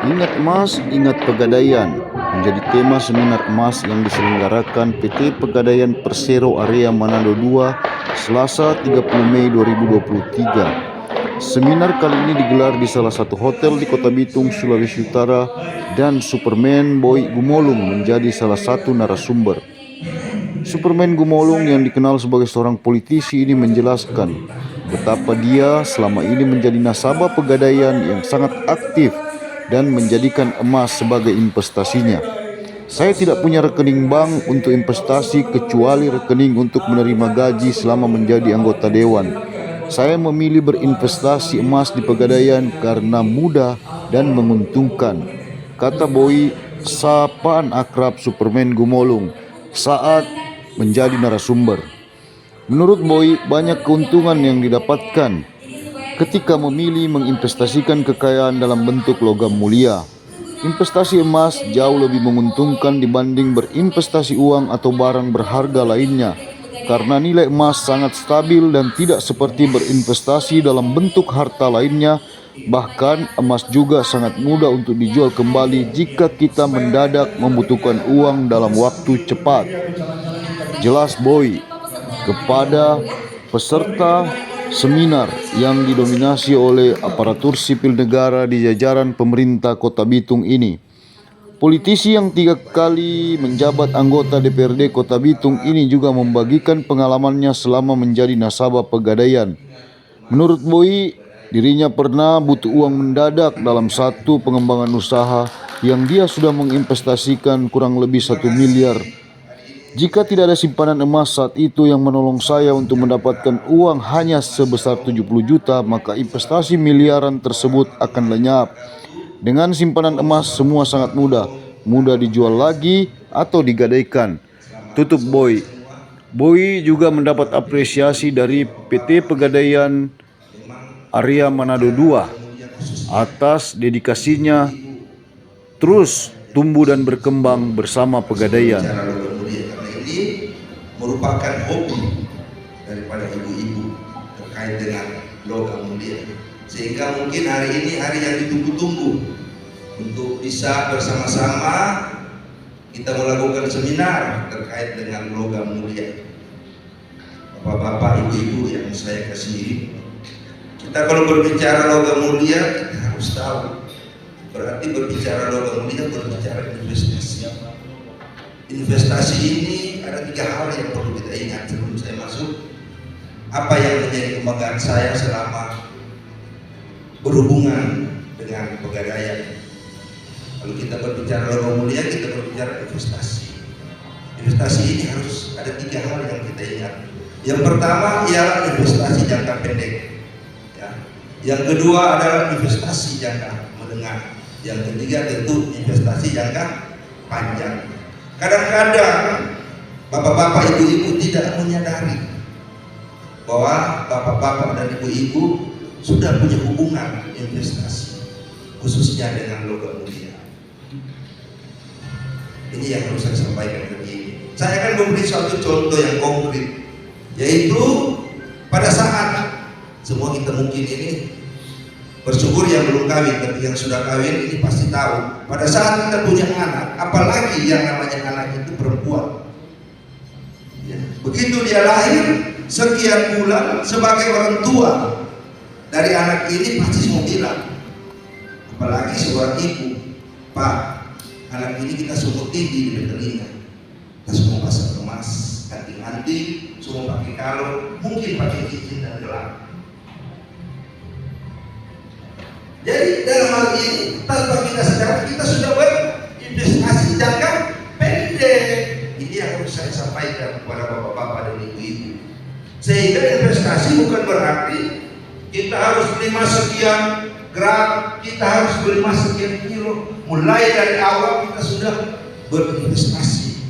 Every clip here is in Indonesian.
Ingat emas, ingat Pegadaian menjadi tema seminar emas yang diselenggarakan PT Pegadaian Persero Area Manado II Selasa 30 Mei 2023. Seminar kali ini digelar di salah satu hotel di Kota Bitung, Sulawesi Utara, dan Superman Boy Gumolung menjadi salah satu narasumber. Superman Gumolung yang dikenal sebagai seorang politisi ini menjelaskan betapa dia selama ini menjadi nasabah Pegadaian yang sangat aktif dan menjadikan emas sebagai investasinya. Saya tidak punya rekening bank untuk investasi kecuali rekening untuk menerima gaji selama menjadi anggota dewan. Saya memilih berinvestasi emas di Pegadaian karena mudah dan menguntungkan, kata Boy, sapaan akrab Superman Gumolung, saat menjadi narasumber. Menurut Boy, banyak keuntungan yang didapatkan ketika memilih menginvestasikan kekayaan dalam bentuk logam mulia. Investasi emas jauh lebih menguntungkan dibanding berinvestasi uang atau barang berharga lainnya, karena nilai emas sangat stabil dan tidak seperti berinvestasi dalam bentuk harta lainnya. Bahkan emas juga sangat mudah untuk dijual kembali jika kita mendadak membutuhkan uang dalam waktu cepat, jelas Boy kepada peserta seminar yang didominasi oleh aparatur sipil negara di jajaran pemerintah Kota Bitung ini. Politisi yang 3 kali menjabat anggota DPRD Kota Bitung ini juga membagikan pengalamannya selama menjadi nasabah Pegadaian. Menurut Boy, dirinya pernah butuh uang mendadak dalam satu pengembangan usaha yang dia sudah menginvestasikan kurang lebih 1 miliar. Jika tidak ada simpanan emas saat itu yang menolong saya untuk mendapatkan uang hanya sebesar 70 juta, maka investasi miliaran tersebut akan lenyap. Dengan simpanan emas semua sangat mudah, mudah dijual lagi atau digadaikan, tutup Boy. Boy juga mendapat apresiasi dari PT Pegadaian Area Manado II atas dedikasinya terus tumbuh dan berkembang bersama Pegadaian. Merupakan hobi daripada ibu-ibu terkait dengan logam mulia, sehingga mungkin hari ini hari yang ditunggu-tunggu untuk bisa bersama-sama kita melakukan seminar terkait dengan logam mulia. Bapak-bapak, ibu-ibu yang saya kasihi, kita kalau berbicara logam mulia kita harus tahu, berarti berbicara logam mulia berbicara investasi. Investasi ini ada 3 hal yang perlu kita ingat sebelum saya masuk. Apa yang menjadi kebanggaan saya selama berhubungan dengan Pegadaian. Kalau kita berbicara logam mulia, kita berbicara investasi. Investasi ini harus ada 3 hal yang kita ingat. Yang pertama ialah investasi jangka pendek, ya. Yang kedua adalah investasi jangka menengah. Yang ketiga tentu investasi jangka panjang. Kadang-kadang bapak-bapak, ibu-ibu tidak menyadari bahwa bapak-bapak dan ibu-ibu sudah punya hubungan investasi, khususnya dengan logam mulia. Ini yang harus saya sampaikan begini. Saya akan memberi suatu contoh yang konkret, yaitu pada saat semua kita mungkin ini bersyukur yang belum kawin, tapi yang sudah kawin ini pasti tahu. Pada saat kita punya anak, apalagi yang namanya anak itu perempuan, ya, begitu dia lahir sekian bulan, sebagai orang tua dari anak ini pasti semua bilang, apalagi seorang ibu, Pak, anak ini kita semua tinggi di telinga, kita semua pasang emas, anting-anting, semua pakai kalung, mungkin pakai cincin dan gelang. Jadi dalam hal ini tanpa kita sadari kita sudah berinvestasi jangka pendek. Ini yang harus saya sampaikan kepada bapak-bapak dan ibu-ibu. Sehingga investasi bukan berarti kita harus beli emas sekian gram, kita harus beli emas sekian kilo. Mulai dari awal kita sudah berinvestasi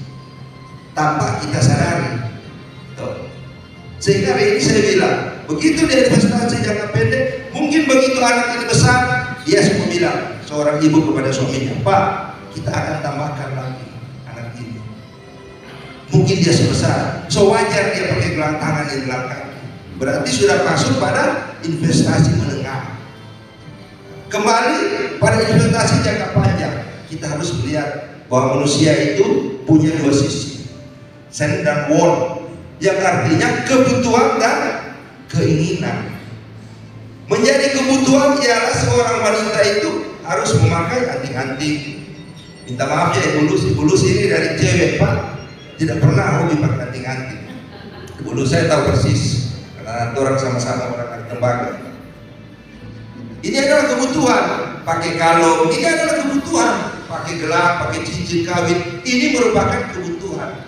tanpa kita sadari. Sehingga hari ini saya bilang, begitu dia investasi jangka pendek, mungkin begitu anak ini besar, dia semua bilang, seorang ibu kepada suaminya, Pak, kita akan tambahkan lagi anak ini. Mungkin dia sebesar, so wajar dia pakai gelang tangan dan gelang kaki. Berarti sudah masuk pada investasi menengah. Kembali pada investasi jangka panjang, kita harus melihat bahwa manusia itu punya dua sisi, send dan want, yang artinya kebutuhan dan keinginan. Menjadi kebutuhan ialah seorang wanita itu harus memakai anting-anting. Minta maaf ya Ibu Lus ini dari cewek Pak, tidak pernah hobi pakai anting-anting. Ibu Lus saya tahu persis, karena orang sama-sama orang tembaga. Ini adalah kebutuhan. Pakai kalung, ini adalah kebutuhan. Pakai gelang, pakai cincin kawin, ini merupakan kebutuhan.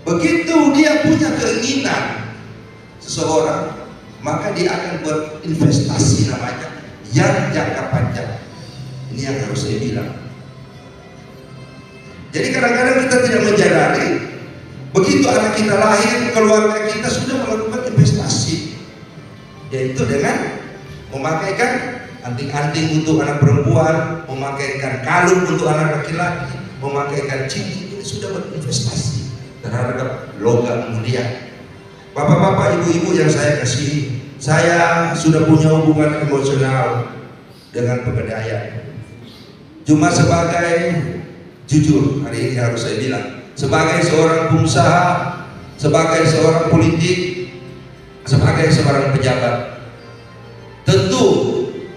Begitu dia punya keinginan seseorang, maka dia akan buat investasi namanya yang jangka panjang. Ini yang harus saya bilang. Jadi kadang-kadang kita tidak menyadari, begitu anak kita lahir, keluarga kita sudah melakukan investasi, yaitu dengan memakaikan anting-anting untuk anak perempuan, memakaikan kalung untuk anak laki-laki, memakaikan cincin. Ini sudah berinvestasi terhadap logam mulia. Bapak-bapak, ibu-ibu yang saya kasihi, saya sudah punya hubungan emosional dengan Pegadaian. Cuma sebagai, jujur hari ini harus saya bilang, sebagai seorang pengusaha, sebagai seorang politik, sebagai seorang pejabat, tentu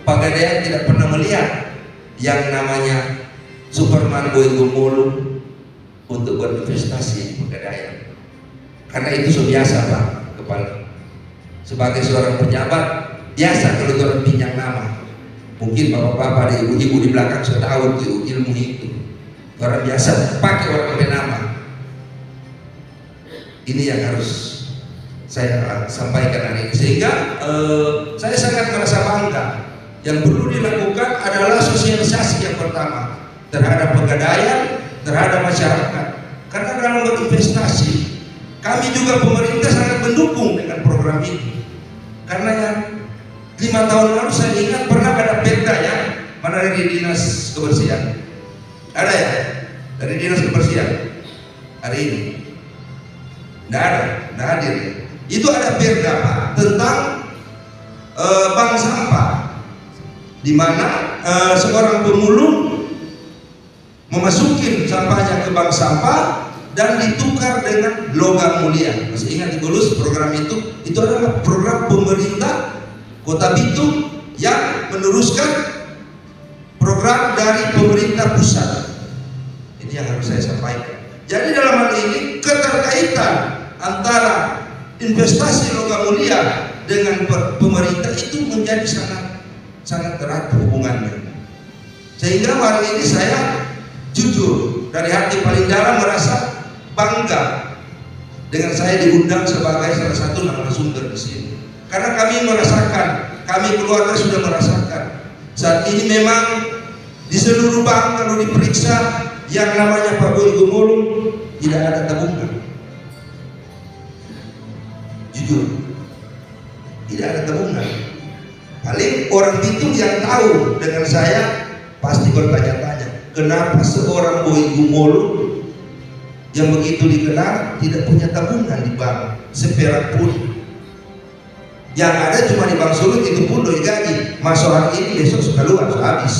Pegadaian tidak pernah melihat yang namanya Superman Boy Gumulung untuk berinvestasi di Pegadaian. Karena itu sudah biasa Pak Kepala. Sebagai seorang pejabat, biasa kalau orang pinjam nama. Mungkin bapak-bapak dan ibu-ibu di belakang sudah tahu itu ilmu itu. Orang biasa pakai orang pakai nama. Ini yang harus saya sampaikan hari ini. Sehingga saya sangat merasa bangga. Yang perlu dilakukan adalah sosialisasi yang pertama terhadap Pegadaian, terhadap masyarakat. Karena dalam berinvestasi, kami juga pemerintah sangat mendukung dengan program ini. Karena yang 5 tahun lalu saya ingat pernah ada perda ya, mana dari dinas kebersihan? Ada ya? Dari dinas kebersihan hari ini? Tidak ada, tidak hadir ya. Itu ada perda Pak tentang bank sampah, di mana seorang pemulung memasukin sampahnya ke bank sampah dan ditukar dengan logam mulia. Masih ingat Ibu Lus program itu? Itu adalah program pemerintah Kota Bitung yang meneruskan program dari pemerintah pusat. Ini yang harus saya sampaikan. Jadi dalam hal ini keterkaitan antara investasi logam mulia dengan pemerintah itu menjadi sangat erat hubungannya. Sehingga hari ini saya jujur dari hati paling dalam merasa bangga dengan saya diundang sebagai salah satu narasumber di sini. Karena kami merasakan, kami keluarga sudah merasakan saat ini memang di seluruh bank kalau diperiksa yang namanya Pak Boy Gumulung tidak ada tabungan. Jujur, tidak ada tabungan. Paling orang Bitung yang tahu dengan saya pasti bertanya-tanya, kenapa seorang Boy Gumulung yang begitu dikenal tidak punya tabungan di bank seperak pun. Yang ada cuma di Bank Sulut, itu pun doi gaji. Masuk hari ini, besok sudah luar, sudah habis.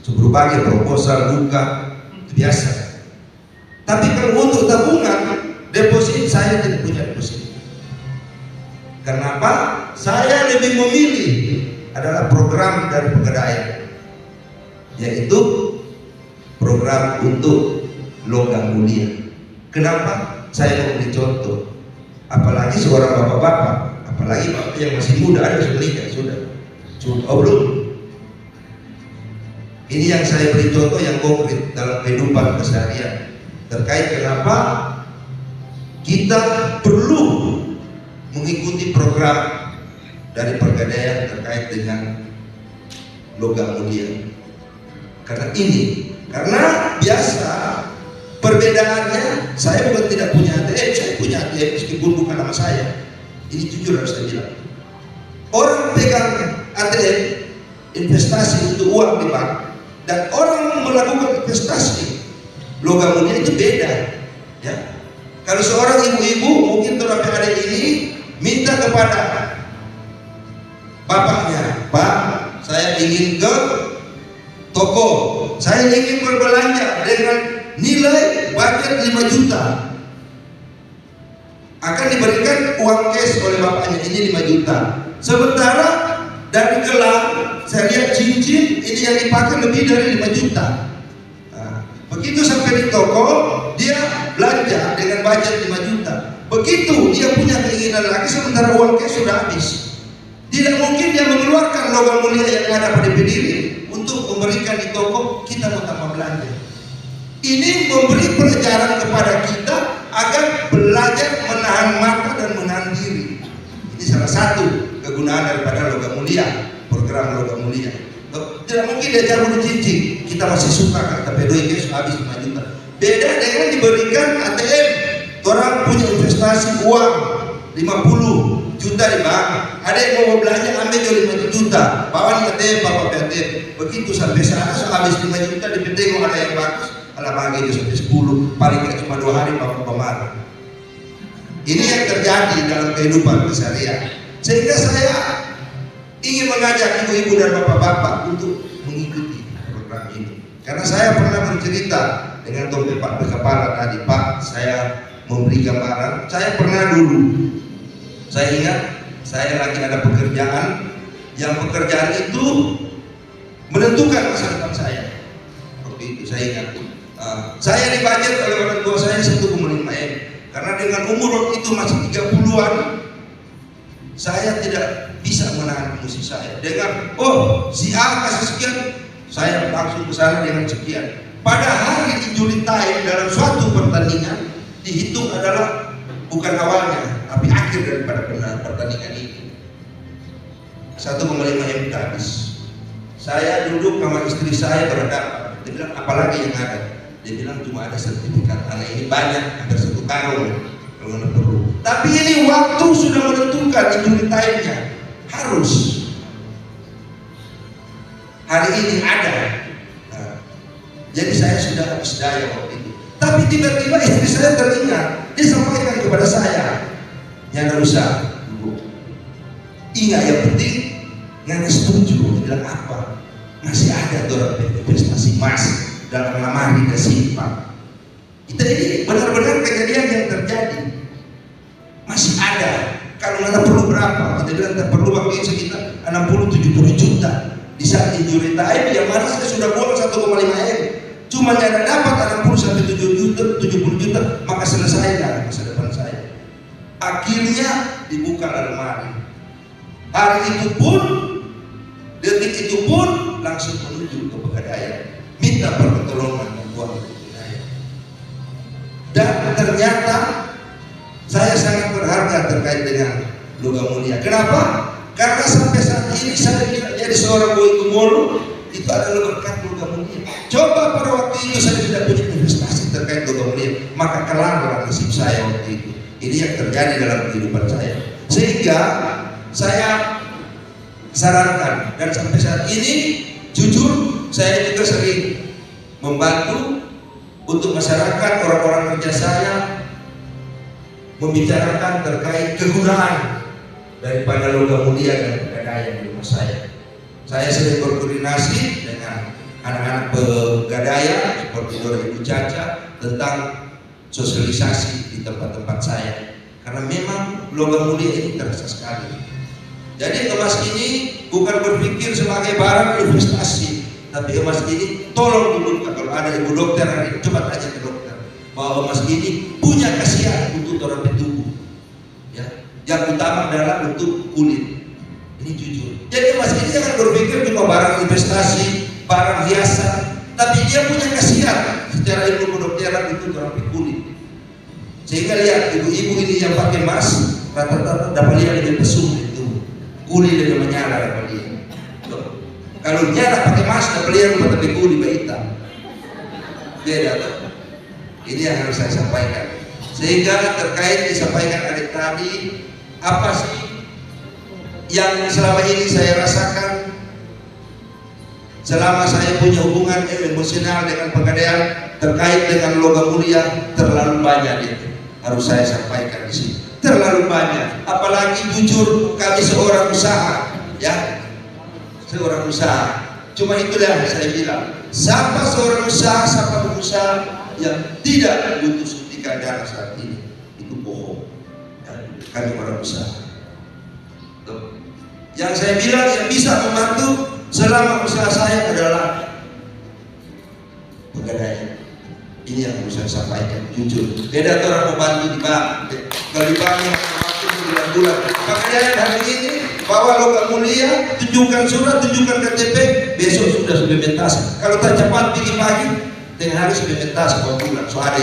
Berbagai proposal, buka, itu biasa. Tapi kalau untuk tabungan, deposit saya tidak punya deposit. Kenapa? Saya lebih memilih adalah program dari Pegadaian, yaitu program untuk logam mulia. Kenapa? Saya mau beri contoh. Apalagi seorang bapak-bapak, apalagi bapak yang masih muda, ada sudah menikah, sudah oh belum. Ini yang saya beri contoh yang konkret dalam kehidupan keseharian terkait kenapa kita perlu mengikuti program dari Pegadaian terkait dengan logam mulia. Karena biasa perbedaannya, saya bukan tidak punya ATM, saya punya ATM meskipun bukan nama saya. Ini jujur harus saya bilang. Orang pegang ATM investasi untuk uang di bank dan orang melakukan investasi logam mulia itu beda. Ya. Kalau seorang ibu-ibu mungkin terhadap adik ini minta kepada bapaknya, Pak, ke toko. Saya ingin berbelanja dengan nilai budget 5 juta. Akan diberikan uang cash oleh bapaknya, ini 5 juta. Sementara dari gelang saya lihat cincin ini yang dipakai lebih dari 5 juta. Nah, begitu sampai di toko dia belanja dengan budget 5 juta. Begitu dia punya keinginan lagi, sementara uang cash sudah habis. Tidak mungkin dia mengeluarkan logam mulia yang ada pada diri untuk memberikan di toko. Kita mau tambah belanja. Ini memberi pelajaran kepada kita agar belajar menahan mata dan menahan diri. Ini salah satu kegunaan daripada logam mulia, program logam mulia. Tidak mungkin dia cabut cincin, kita masih suka kata pedoi guys habis 5 juta. Beda dengan diberikan ATM. Orang punya investasi uang 50 juta di bank, ada yang mau belanja ambil jual 5 juta, bawa di ATM, bapak ATM. Begitu sampai sana habis 5 juta dipetengok ada yang bagus, ala bagi itu sampai 10, paling tidak cuma 2 hari bapak pemarah. Ini yang terjadi dalam kehidupan keseharian. Sehingga saya ingin mengajak ibu-ibu dan bapak-bapak untuk mengikuti program ini. Karena saya pernah bercerita dengan Tompe Pak Kepala tadi, Pak, saya memberi gambaran. Saya pernah dulu, saya ingat saya lagi ada pekerjaan, yang pekerjaan itu menentukan masa depan saya. Waktu itu saya ingat, saya dibudget oleh orang tua saya 1,5 M. Karena dengan umur itu masih 30-an, saya tidak bisa menahan emosi saya. Dengan si A kasih sekian, saya langsung ke sana dengan sekian. Pada hari injury time dalam suatu pertandingan dihitung adalah bukan awalnya, tapi akhir daripada pertandingan ini. 1,5 M habis. Saya duduk sama istri saya berhadapan. Dia bilang apalagi yang ada? Dia bilang cuma ada sertifikat tanah ini banyak, hampir 1 karung kalau anda perlu. Tapi ini waktu sudah menentukan injury time-nya. Harus hari ini ada. Nah, jadi saya sudah habis daya waktu itu. Tapi tiba-tiba istri saya teringat, dia sampaikan kepada saya, ya nggak usah, Bu. Ingat yang penting nggak setuju. Dia bilang apa? Masih ada tuh investasi emas dalam lemari dan simpan. Itu ini benar-benar kejadian yang terjadi. Masih ada. Kalau nggak perlu berapa? Kita bilang tak perlu waktu itu sekitar 60-70 juta. Di saat injury time yang mana saya sudah buang 1,5 M. Cuma yang dapat 60 sampai 70 juta, maka selesailah masa depan saya. Akhirnya dibuka lemari. Hari itu pun, detik itu pun langsung menuju ke Pegadaian, minta pertolongan membuang Pegadaian. Dan ternyata saya sangat berharga terkait dengan logam mulia. Kenapa? Karena sampai saat ini saya tidak jadi seorang boy kumolo, itu adalah berkat logam mulia. Coba pada waktu itu saya tidak punya investasi terkait logam mulia, maka kelar nasib saya waktu itu. Ini yang terjadi dalam kehidupan saya. Sehingga saya sarankan, dan sampai saat ini jujur saya juga sering membantu untuk masyarakat, orang-orang kerja saya membicarakan terkait kegunaan daripada logam mulia dan Pegadaian di rumah saya. Saya sering berkoordinasi dengan anak-anak Pegadaian seperti Dora Ibu Caca tentang sosialisasi di tempat-tempat saya, karena memang logam mulia ini terasa sekali. Jadi emas ini bukan berpikir sebagai barang investasi, tapi emas ini tolong dulu kalau ada ibu dokter hari ini, coba tanya ke dokter bahwa emas ini punya khasiat untuk terapi tubuh, ya. Yang utama adalah untuk kulit. Ini jujur. Jadi emas ini jangan berpikir cuma barang investasi, barang hiasan, tapi dia punya khasiat secara ilmu kedokteran untuk terapi kulit. Sehingga lihat ibu-ibu ini yang pakai emas rata-rata dapat lihat dia pesum itu, kulit dia menyala dapat lihat. Kalau nyala pakai emas dapat lihat rumah tapi kulit hitam. Beda tuh. Ini yang harus saya sampaikan. Sehingga terkait disampaikan adik tadi, apa sih yang selama ini saya rasakan selama saya punya hubungan emosional dengan Pegadaian terkait dengan logam mulia, terlalu banyak itu. Harus saya sampaikan di sini. Terlalu banyak. Apalagi jujur kami seorang usaha, ya, seorang usaha. Cuma itulah yang saya bilang, siapa seorang usaha, siapa pengusaha yang tidak butuh suntikan darah saat ini, itu bohong. Kami orang usaha. Yang saya bilang yang bisa membantu selama usaha saya adalah Pegadaian. Ini yang harus saya sampaikan jujur. Beda tuh orang membantu di bank. Kalau di bank yang membantu bulan-bulan. Pegadaian hari ini bawa logam mulia, tunjukkan surat, tunjukkan KTP, besok sudah implementasi. Kalau tak cepat pergi pagi, tengah hari sudah implementasi bulan. So ada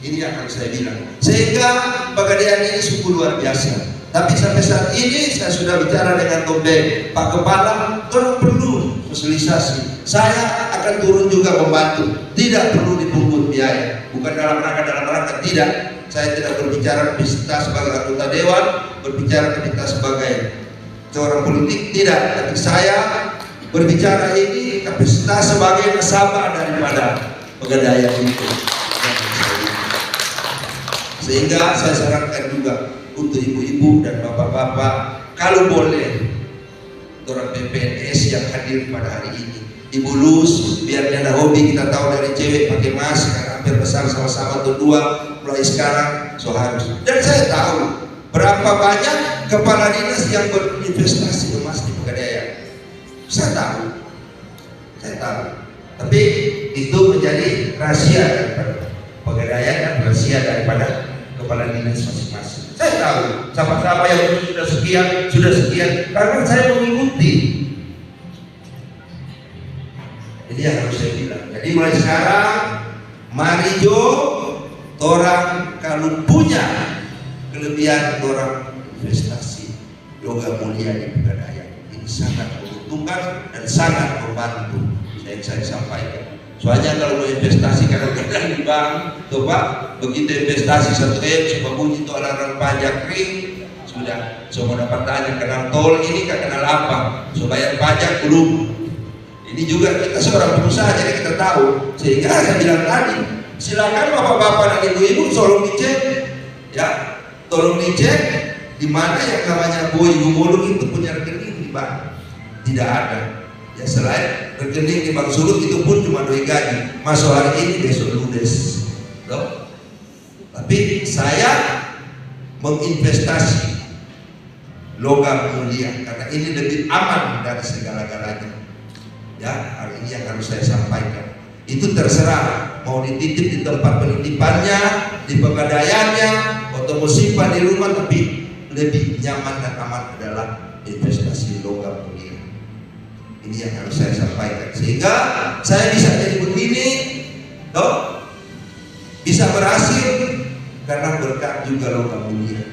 ini yang harus saya bilang. Sehingga Pegadaian ini sungguh luar biasa. Tapi sampai saat ini saya sudah bicara dengan Tombe, Pak Kepala, orang perlu sosialisasi. Saya akan turun juga membantu. Tidak perlu dipungut biaya. Bukan dalam rangka tidak. Saya tidak berbicara kapasitas sebagai anggota dewan, berbicara kapasitas sebagai seorang politik, tidak. Tapi saya berbicara ini kapasitas sebagai nasabah daripada Pegadaian itu. Sehingga saya sarankan juga untuk ibu-ibu dan bapak-bapak, kalau boleh orang PPNS yang hadir pada hari ini, Ibu Lus, biar ada hobi, kita tahu dari cewek pakai masker, hampir besar sama-sama atau dua, mulai sekarang so harus. Dan saya tahu berapa banyak kepala dinas yang berinvestasi emas di Pegadaian. Saya tahu. Tapi itu menjadi rahasia daripada Pegadaian dan rahasia daripada kepala dinas masing-masing. Saya tahu siapa-siapa yang sudah sekian, karena saya mengikuti. Jadi yang harus saya bilang. Jadi mulai sekarang, mari Jo, orang kalau punya kelebihan orang investasi logam mulia di Pegadaian, ini sangat menguntungkan dan sangat membantu. Saya sampaikan. Soalnya kalau mau investasi kadang-kadang di bank, tuh Pak, begitu investasi 1 M, coba bunyi itu alarm pajak ring, sudah. So mau dapat tanya kenal tol ini, gak kenal apa, so bayar pajak belum. Ini juga kita seorang pengusaha, jadi kita tahu. Sehingga saya bilang tadi, silakan bapak-bapak dan ibu-ibu tolong dicek, ya, tolong dicek di mana yang namanya boy gumulung itu punya rekening di bank. Tidak ada. Ya selain rekening di Bank Sulut itu pun cuma 2 gaji, masuk hari ini besok ludes. Loh? Tapi saya menginvestasi logam mulia karena ini lebih aman dari segala-galanya. Ya, hari ini yang harus saya sampaikan. Itu terserah mau dititip di tempat penitipannya, di Pegadaiannya, atau mau simpan di rumah, tapi lebih nyaman dan aman adalah investasi logam mulia. Ini yang harus saya sampaikan, sehingga saya bisa jadi begini, toh bisa berhasil karena berkat juga logam mulia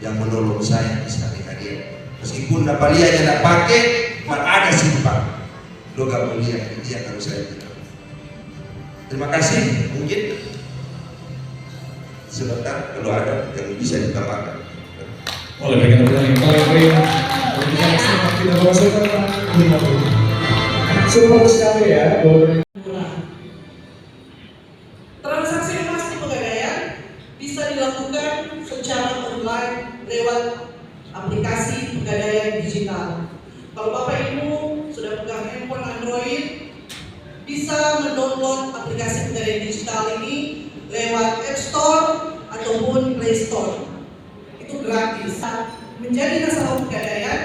yang menolong saya di sehari-hari. Meskipun Dapalia tidak pakai, cuma ada simpan logam mulia. Ini yang harus saya bilang. Terima kasih. Mungkin sebentar kalau ada yang bisa ditambahkan. Oleh rekan-rekan yang paling tidak merasakan super sekali ya. Transaksi emas di Pegadaian bisa dilakukan secara online lewat aplikasi Pegadaian digital. Kalau Bapak Ibu sudah pegang handphone Android, bisa mendownload aplikasi Pegadaian digital ini lewat App Store ataupun Play Store. Itu gratis. Menjadi nasabah Pegadaian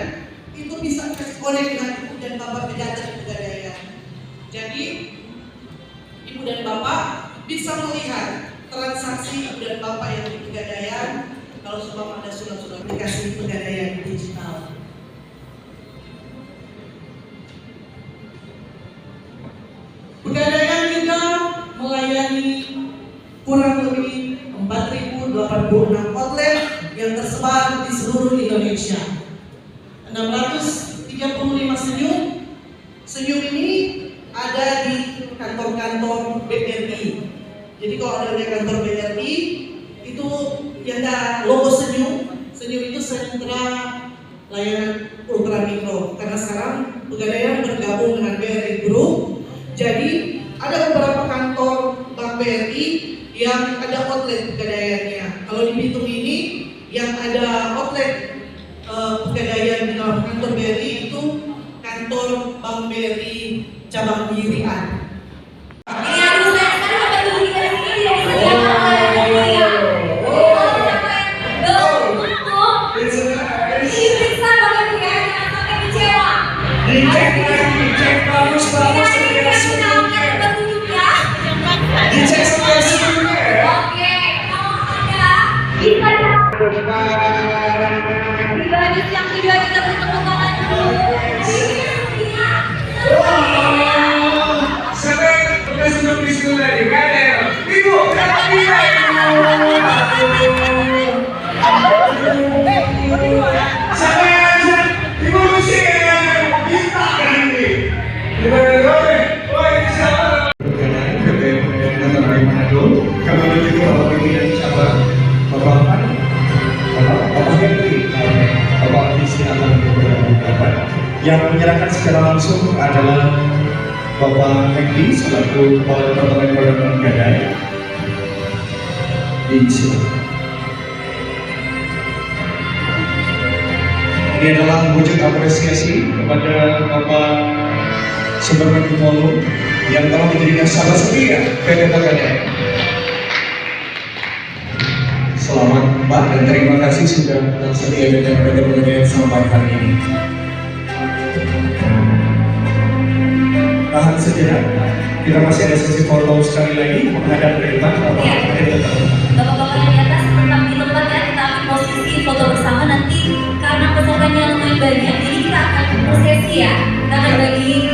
itu bisa connect dengan Ibu dan Bapak pejabat Pegadaian. Jadi Ibu dan Bapak bisa melihat transaksi Ibu dan Bapak yang di Pegadaian kalau sebab ada surat-surat aplikasi Pegadaian digital. Pegadaian juga melayani kurang lebih 4.086 outlet yang tersebar di seluruh Indonesia. 635 senyum ini ada di kantor-kantor BRI. Jadi kalau ada di kantor BRI itu yang ada logo senyum itu sentra layanan ultra mikro. Karena sekarang Pegadaian bergabung dengan BRI Group. Jadi ada beberapa kantor Bank BRI yang ada outlet Pegadaiannya. Kalau di Bitung ini yang ada outlet Pegadaian di dalam kantor BRI itu kantor Bank BRI cabang Yurian. Ini aduh saya sekarang apa dulu di sini tidak bisa diangkat. Diperiksa bagian dia jangan sampai kecewa. Dicek bagus dicek sampai sebelumnya ya. Oke, kalau ada bisa di baris yang kedua kita bertepuk tangan dulu. Sampai udah sebelum disuruh tadi kan ya. Ibu, ibu musik kita ini. Kemudian juga Bapak Pimpinan Cabang, Bapak Henry, Bapak Istirahat yang menyerahkan secara langsung adalah Bapak Henry selaku Kepala Departemen Perdagangan Gadai. Ini adalah wujud apresiasi kepada Bapak Subarman Kumolo yang telah menjadikan sahabat setia PT Pegadaian. Selamat Pak dan terima kasih sudah bersedia dengan PT Pegadaian sampai hari ini. Tahan sejenak, kita masih ada sesi foto sekali lagi menghadap ke depan. Bapak-bapak yang di atas tetap di tempat ya, kita ambil posisi foto bersama nanti karena pesertanya lumayan banyak, jadi kita akan prosesi ya, kita akan bagi